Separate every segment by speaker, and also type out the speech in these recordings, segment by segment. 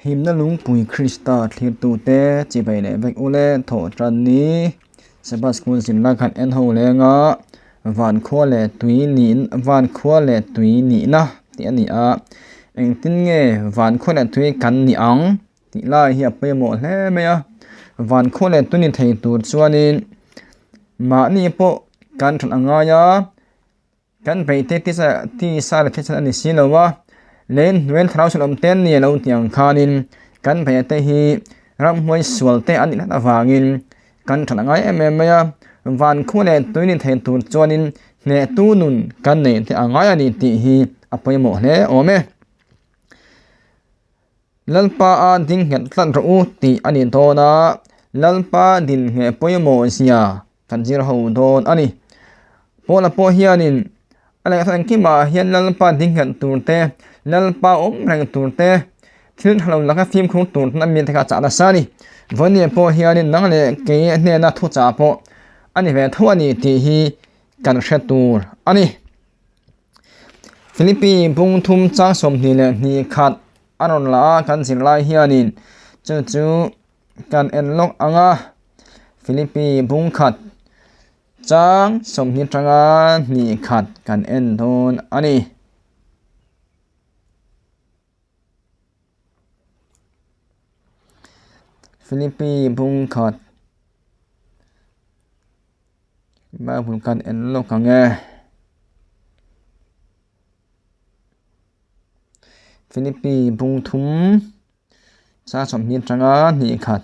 Speaker 1: หิมนลุงปุยคริสตาเทียตูเตจิไปเลเวกอุเลโถจันนี้สบัสกุลสินลักขันเอ็นโฮเลงะวันคัวเลตุยนินวันคัวเลตุยนีนะที่อันนี้เอ็งตินเงวันคัวเลตุยกันนี่อังที่ลายเฮียไปหมดแล้วไหมวันคัวเลตุยนี่ไทยตูส่วนนี้มานี่พวกกันทันอ่างยากันไปเตที่สารที่อันนี้สิแล้วว่าเล่นเว้นเท้าสุดอมเต้นนี่เราเตียงคานินกันไปเตฮีรำมวยสวลเตอันนี้นัดวางินกันทันง่ายเอ็มยาวันคู่เล่นตัวนี้เทนตูจวนินเนตูนุนกันเนที่ง่ายอันนี้ที่ฮีอภัยหมดเลยโอเมลัลปาอันดิ้งเห็นตันรู้ที่อันนี้โตนะลัลปาดิ้งเห็นพยหมดเสียกันจีรหูโดนอันนี้พอละพอเฮียนินอะไรก็สังเกตมาเฮียลัลปาดิ้งเห็นตูเตลัลปาแรงตูเตที่เราลักฟิล์มของตูนั้นมีแต่การจัดสรรนี่วันนี้พอเฮียนินนั่งเลยเกย์เนี่ยน่าทุจาพออันนี้เวทวันนี้ที่ฮีกันเชตูอันนี้ฟิลิปปินส์บุ้งทุ่มจ้างสมนี่เลยนี่ขัดอันนั้นละกันสิไลเฮียนินจู่ๆกันเอ็นล็อกอ่างฟิลิปปินส์บุ้งขัดจ้างสมนี่จังนี่ขัดกันเอ็นโดนอันนี้ฟิลิปปินส์บุ้งขัดมาบุญกันเอ็นโลกกันฟิลิปปินส์บุ้งทุ่มสาสมนี่จังนี่ขัด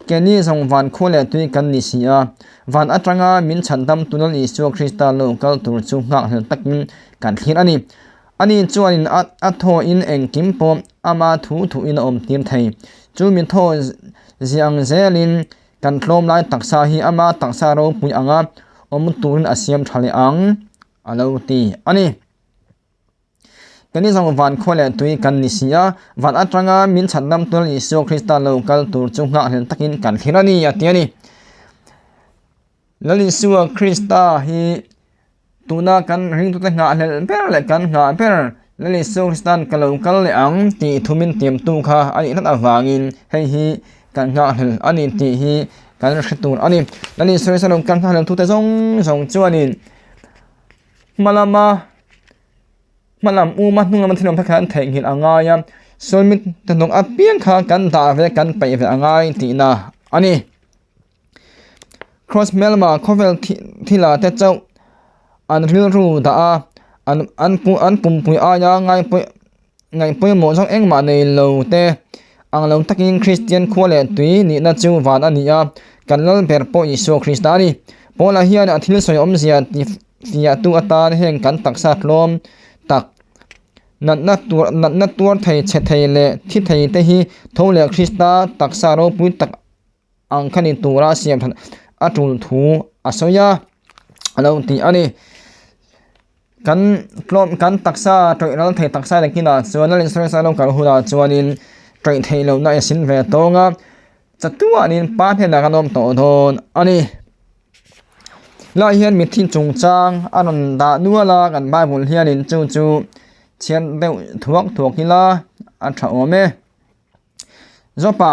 Speaker 1: แกนี่ส่งวันคู่เลตุยกันนิสิอาวันอัตรงมินฉันดำตุนลิสุคริสตาโลกัลตุรจุงักเห็นตักกันทีอันนี้จวนอัตโทอินเองกิมปออามาทูอินอมทีมไทยจูมินโทเซียงเซลินกันโลมไลตักซาฮีอามาตักซาโรปุยอังอมตุนอาเซียมทะเลอังอาลาวตีอันนี้กันนี้ส่งวันคู่เลตุยกันนิสิอาวันอัตรงมินฉันดำตุนลิสุคริสตาโลกัลตุรจุงักเห็นตักกันทีอันนี้อันนี้ลลิสุคริสตาฮีตูน่ากันริงตุเตงาเลเปรเลกันงาเปรลลิสุคริสตันกะโลกัลเลอังตีทุมินเตรียมตูค่ะอันนี้นัดอวางินให้ฮีกันงาเลอันนี้ตีฮีกันเรตูอันนี้ลลิสุคริสตันกันงาเลทุเตซงจวนินมาลามอูมานุงมันที่นมพักกันแทงหินอ่างายส่วนมิตรนงอเปียงค่ะกันตาเวกันไปเวอ่างายตีน่ะอันนี้cross melma covel thila te chau an ril ru da an pum pui aya ngai pui mo jong engma nei lo te ang lo takin christian khole tui ni na chu van ania kanlal ber po iso christani pola hian athil soi om zia tia tu ata heng kan taksa hlom tak nat tur thai che thai le thi thai te hi thole christa taksa ro pui tak ang khani tura siam than atul thu asoya alo ti ani kan plom kan taksa toinal thei taksa lekina chuanal insurance alo kal hula chuanin trai theilo na sin ve tonga chatua anin pa phena kanom to thon ani la hian mithin chungchang anon da nuala kan bible hianin chu chian deu thuak hila a tha ome zopa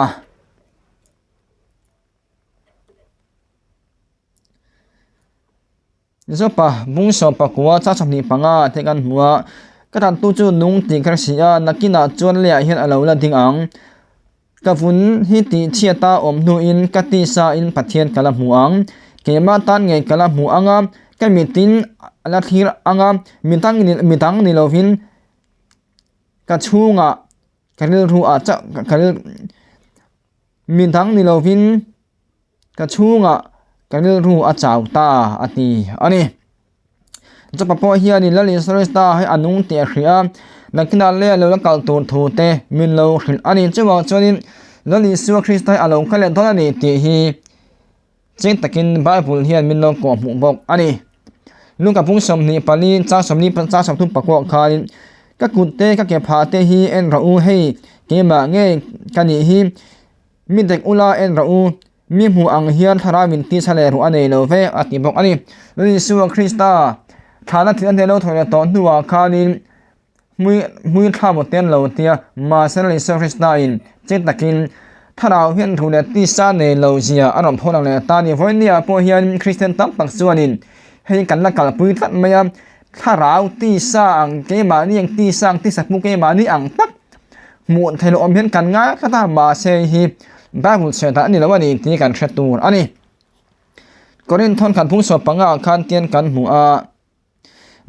Speaker 1: zopa bungso pakua cha chapni panga thekan huwa katan tu chu nung ti kharsia nakina chuan le hian alo la ding ang kavun hi ti chiata om nu in kati sa in pathian kala muang kema tan nge kala mu anga kamitin ala thir anga mitang ni lovin ka chunga karil ru a cha karil mitang ni lovin ka chunga kanil ru a chawta ati ani chapapo hian in lali soresta hai anung te khria nakina le lo kal tur thu te min lo khil ani chuwa chuanin lali su christai alo khale donani ti hi chen takin bible hian min lo ko mu bok ani luka pung som ni pali cha som ni cha som thum pakwa khan ka kunte ka ke pha te hi en ra u hei ke ma nge kani hi min tek ula en ra u mi mu ang hian thara min ti sale ru anei lo ve ati bok ani li su krista thana thi an lo thore ton nuwa khanin มือท่าหมดเตียนเหล่าเตียมาเซลิเซอร์คริสตาอินเจตตะกินถ้าเราเห็นถูกตีซาในเหล่าเสียอารมณ์พลังเลยตานี่วันนี้พอเฮียนคริสเตียนตั้งปักส่วนนินให้กันละกันปืนทัดไม่ยามถ้าเราตีสร้างเกมานี่ยังตีสร้างตีสัตว์มุกเกมานี่อังตักหมุนไทยเราอมเห็นกันง่ายก็ตามมาเซฮีบ้าบุษเสตานี่แล้ววันนี้ที่การเช็ดตัวอันนี้ก็เล่นทอนขันพุ่งสอบปังอาคันเตียนกันหัว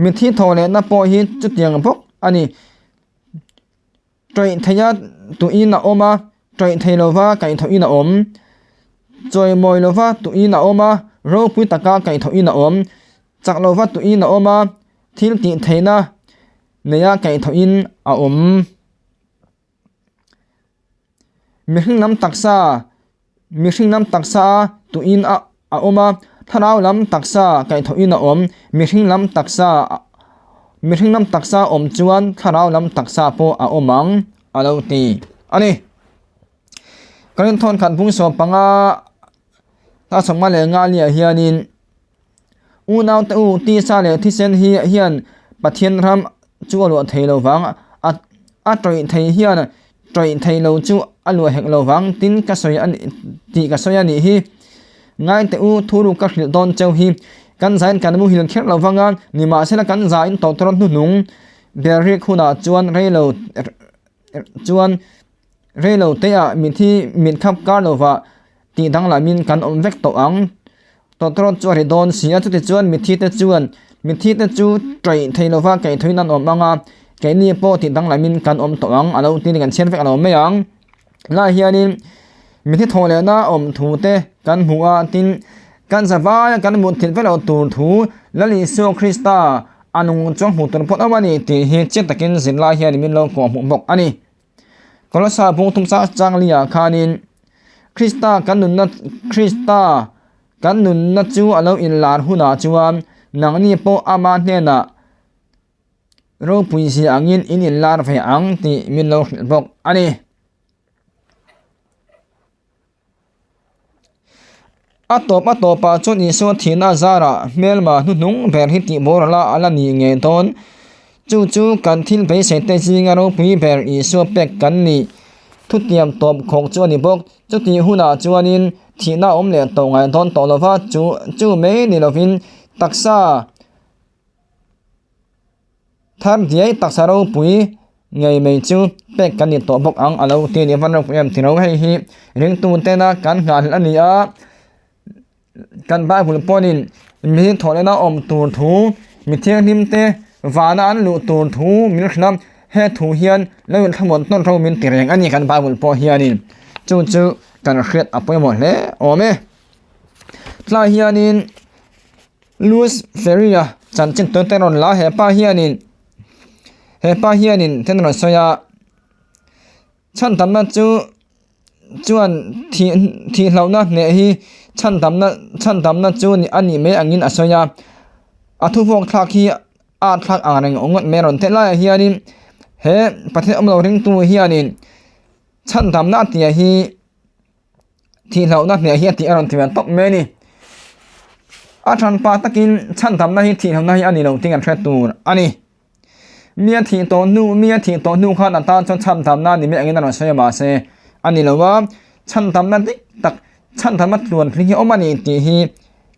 Speaker 1: มีที่โทเลนับปอฮีจุดยังพกอันนี้ใจทยาตัวอินาออกมาใจไทยโลวาไก่ทอินาอมจอยมอยโลวาตัวอินาออกมาโรปุตตะกาไก่ทอินาอมจากโลวาตัวอินาออกมาทิลติไทยนะเนียไก่ทอินอาอมมีหิ้งน้ำตักซาตัวอินอาออกมาถ้าเราล้ำตักซาไก่ทอินอาอมมีหิ้งล้ำตักซาอมจวนถ้าเราล้ำตักซาโปอาอมังอาเลวตีอันนี้ก็เล่นทอนขันพุ่งสอบปังอาถ้าสมมาเลงาเลียเฮียนินอูนาวตอูตีซาเลที่เซนเฮียนปะเทียนรำจัวหลวเทโลวังอัตริเทเฮียนตริเทโลจัวอัลวเฮกโลวังตินกะสอยอันตีกะสอยนี่ฮีง่ายตอูทูรุกะหิลตอนเจ้าฮีกันใจกันมุหิลเข็ดโลวังอันนิมาเสละกันใจตอตรอนนุงเบริคุนาจวนเรโลเตะมีที่มีขับการโลวาตีดังหลายมินกันอมเวกตอังตตรอนจวริดอนเสียจุดจวนมีที่เตจูใจไทยโลวาไก่ทวินันอมมังอาไก่นี่โปตีดังหลายมินกันอมตอังอาเราตีกันเช่นเวกเราไม่ยังลาเฮียนินมีที่โทเลนะอมถูเตกันหัวตินกันสบายกันมุดถิ่นเวกเราตูถูและลิโซคริสตาอานุงจงหูตุนพอดอวันนี้ตีเฮเจตะกินสินลาเฮียนิมินโลกหัวบกอันนี้ก็รักษาพงทุมซาจังเลียคานินคริสตากันนุนนัจูอาเราอินลาหุนาจวนนังนี่โปอามาเนนะโรปุยซีอังอินลาร์ไฟอังตีมินโลบกอันนี้อัตโตปาจนอิสวทีนาซาระเมลมานุงเบรฮิติโบรลาอาลานีเงตอนจู่กันทิลไปเสตจิงาโรปุยเบรอิสวเป็กกันนี่ทุเตรียมตบของจวนนี่บกจุตีหุนาจวนินที่น่าอมเลตงไงตอนตอลว่าจู่เมนี่ลวินตักซาทาร์ดีตักซาโรปุยไงไม่จู่เป็กกันนี่ตบกอังอาเราเตียนวันเราพยายามที่เราให้ฮีเรื่องตูนเตนะกันงานอันนี้กันบ้าหุ่นปอนินมีถอดนะอมตูนทูมีเทียนนิมเตวานาอันลุตูนทูมีนักนำเฮทูเฮียนแล้วทั้งหมดต้นเรามินติเรียงอันนี้กันบ้าหุ่นปอเฮียนินจู่กันเครียดอัปหมดเลยโอ้แม่ลาเฮียนินลูอิสเฟรียจันจินต้นเตนอนลาเฮป้าเฮียนินเทนอนสอยฉันทำนั่นจวนที่เรานะเนี่ยฮีฉันทำนั่นจวนอันนี้ไม่อังยินอสอยอัทุพวกทักฮีอาทักอ่างองค์เมรอนเทลาเฮียนินเฮประเทศอเมริกาตัวเฮียนินฉันทำนั่นเนี่ยฮีที่เรานักเนี่ยเฮียที่อารมณ์ที่มันตกเมนี่อาจารย์ปาตะกินฉันทำหน้าที่ทำหน้าที่อันนี้เราที่กันแค่ตัวอันนี้เมียที่ตัวนู่ข้านันตาจนฉันทำหน้านี่ไม่อันนี้นั่นเราใช้มาเซอันนี้เราว่าฉันทำหน้าที่ตักฉันทำมาล้วนพลิกออกมานี่ที่ฮี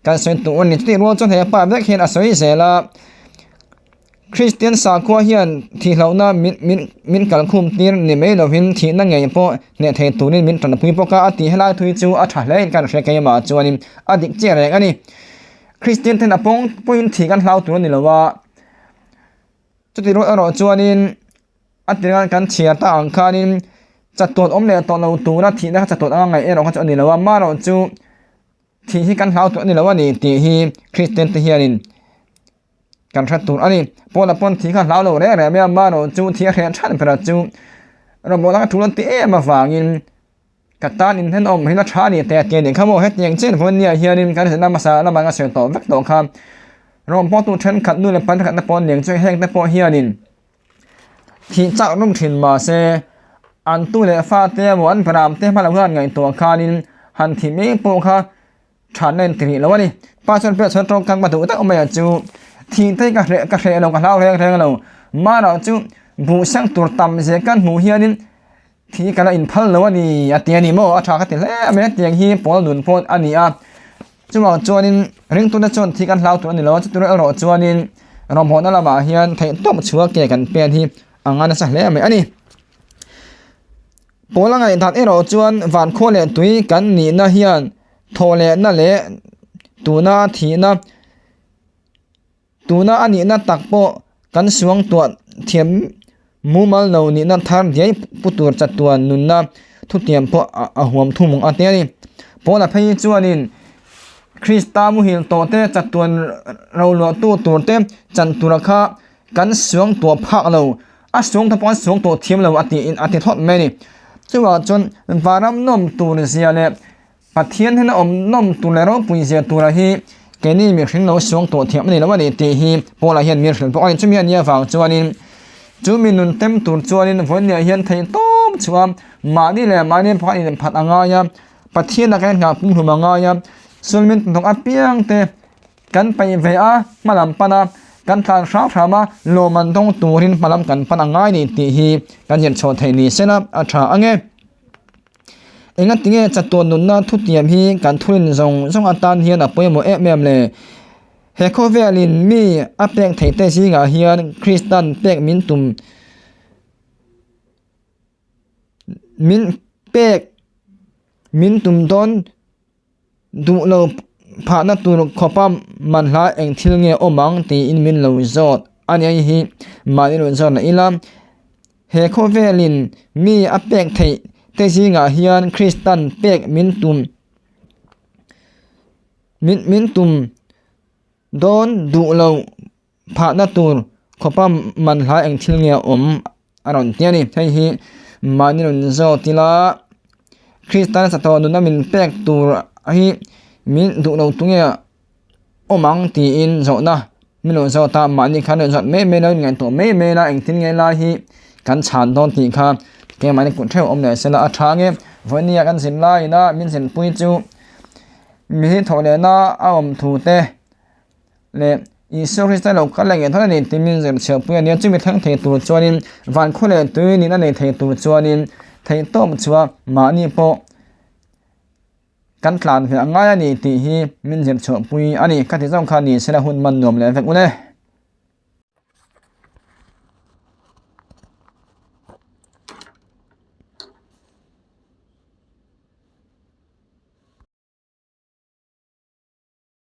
Speaker 1: การส่วนตัวนี่ที่รู้จนเห็นป้าเด็กเห็นอาศัยเสละคริสเตียนสากว่าเฮียนที่เราหน้ามินกันคุมตีนนี่ไม่เราเห็นที่นั่งไงพอเนี่ยเทตัวนี้มินตอนพูดพวกก็อธิให้เราทุยจูอัฐเลยการเรียกกันมาจวนนี้อดีตเจริญอันนี้คริสเตียนที่นับปงพูดที่กันเราตัวนี้เราว่าจุดที่รู้เราจวนนี้อธิการเชียร์ตาอังคานี้จัดตัวอมเนี่ยตอนเราตัวนั้นที่นั่นจัดตัวอะไรเราก็จะอันนี้เราว่ามาเราจูที่กันเราตัวนี้เราว่านี่ที่คริสเตียนที่เฮียนี้การชัดตัวอันนี้พอเราปนที่ข้าเราเราเนี่ยไม่มาเราจูที่เรียนชั้นพระจูเราบอกว่าทุลันตีมาฟังยินกัตตานินเทนอมให้นักชานี่แต่เกียรติเขาบอกให้อย่างเช่นคนเนี่ยเฮียนินการเสนอมาสาแล้วมันก็เสียต่อวักต่อคำเราพอตัวเทนขัดนู่นเลยปันขัดตะปอนอย่างช่วยแห้งตะปอเฮียนินที่เจ้านุ่มถิ่นมาเซอันตู้เลยฟ้าเตี้ยหมวนพรามเตี้ยพลังเพื่อนไงตัวคานินหันที่ไม่โปค่ะฉันเล่นตีแล้ววะนี่ป้าชนเพื่อนชนตรงกลางประตูตั้งออกมาจูที่ที่กระเทเราเราแรงเรามาเราจู bu sang tur tam je kan mu hianin thi kana in phal lo ani atiani mo atha ka te le me tiang hi pol nun phon ani a chuwa chuanin ring tu na chon thi kan hlau tu ani lo chu ro chuanin rom hon ala ma hian thei tom chua ke kan pen hi angana sa hle me ani polang ai that ero chuan van kho le tui kan ni na hian thole na le tuna thina ani na takpo kan suang tuat thiam mumal no ni na thar dei putur chatuan nunna thutiam po a huam thumung ate ni pola phei chuanin krista mu hil to te chatuan rolo tu turte chan turakha kan suang to phak lo a suang ta pon suang to thiam lo ati in ati thot me ni chuwa chon varam nom tur zia le pathian hena om nom tu le ro pui zia tura hi keni mi hring lo suang to thiam ni lo ni ti hi pola hian mi hring to ai chumi ania wang chuanin chumin nun tem tur chuanin von nia hian thei tom chuam ma ni le ma ni pha in phat anga ya pathian na kan nga pum humanga ya sulmin thong apiang te kan pai ve a malam pana kan than sha thrama lo man dong turin malam kan panangai ni ti hi kan yen chho thei ni sena a tha ange enga tinge chaton nun na thutiam hi kan thurin zong atan hian a poimo em le he kho velin mi apek thei te si nga hian kristan pek min tum don du lo pha na tur khopam man hla eng thil nge omang ti in min lo zot ani hi mani lo zot na ilam he kho velin mi apek thei te si nga hian kristan pek min tum don du lo pha na tur khopam man hla eng thil nge om aron tiani thei hi mani lo zot tila kristan sa to nu min pek tur hi min du lo tunge omang ti in zo na min lo zo ta mani khan zo me na ngai to me na eng tin nge la hi kan chan don ti kha ke mani kun theu om ne sela a thange vonia kan sin la ina min sin pui chu mi thole na a om thu te le isu krista lo ka la nge thona ni ti min zer che pui ani chu mi thang thei tur chuanin van khole tu ni na nei thei tur chuanin thei tom chua mani po kan tlan fe anga ni ti hi min jem chho pui ani ka ti jong kha ni sela hun man nom le vek ule